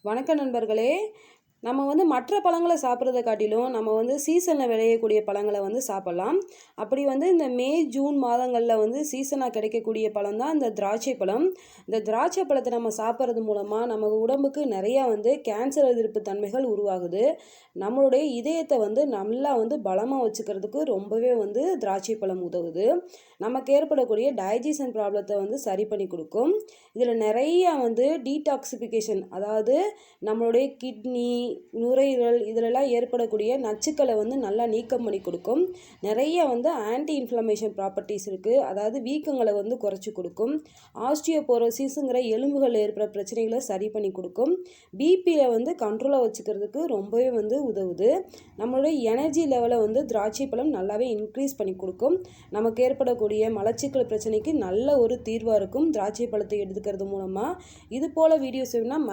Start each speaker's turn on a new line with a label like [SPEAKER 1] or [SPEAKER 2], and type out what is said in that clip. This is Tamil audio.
[SPEAKER 1] வணக்கம் நண்பர்களே. நம்ம மற்ற பழங்களை சாப்பிட்றத காட்டிலும் நம்ம சீசனில் விளையக்கூடிய பழங்களை சாப்பிட்லாம். அப்படி இந்த மே ஜூன் மாதங்களில் சீசனாக கிடைக்கக்கூடிய பழம் தான் இந்த திராட்சை பழம். இந்த திராட்சை பழத்தை நம்ம சாப்பிட்றது மூலமாக நம்ம உடம்புக்கு நிறையா கேன்சர் எதிர்ப்பு தன்மைகள் உருவாகுது. நம்மளுடைய இதயத்தை நல்லா பலமாக வச்சுக்கிறதுக்கு ரொம்பவே திராட்சை பழம் உதவுது. நமக்கு ஏற்படக்கூடிய டைஜஷன் ப்ராப்ளத்தை சரி பண்ணி கொடுக்கும். இதில் நிறையா டீடாக்சிஃபிகேஷன், அதாவது நம்மளுடைய கிட்னி, நுரையீரல் இதிலெல்லாம் ஏற்படக்கூடிய நச்சுக்களை நல்லா நீக்கம் பண்ணி கொடுக்கும். நிறைய ஆன்டி இன்ஃப்ளமேஷன் ப்ராப்பர்ட்டிஸ் இருக்குது. அதாவது வீக்கங்களை குறைச்சி கொடுக்கும். ஆஸ்டியோபோரோசிஸுங்கிற எலும்புகள் ஏற்படுற பிரச்சனைகளை சரி பண்ணி கொடுக்கும். பிபியை கண்ட்ரோலாக வச்சுக்கிறதுக்கு ரொம்பவே உதவுது. நம்மளுடைய எனர்ஜி லெவலை திராட்சை பழம் நல்லாவே இன்க்ரீஸ் பண்ணி கொடுக்கும். நமக்கு ஏற்படக்கூடிய மலச்சிக்கல் பிரச்சனைக்கு நல்ல ஒரு தீர்வாக இருக்கும் திராட்சை பழத்தை எடுத்துக்கிறது மூலமாக. இது போல் வீடியோஸ் வேணும்னா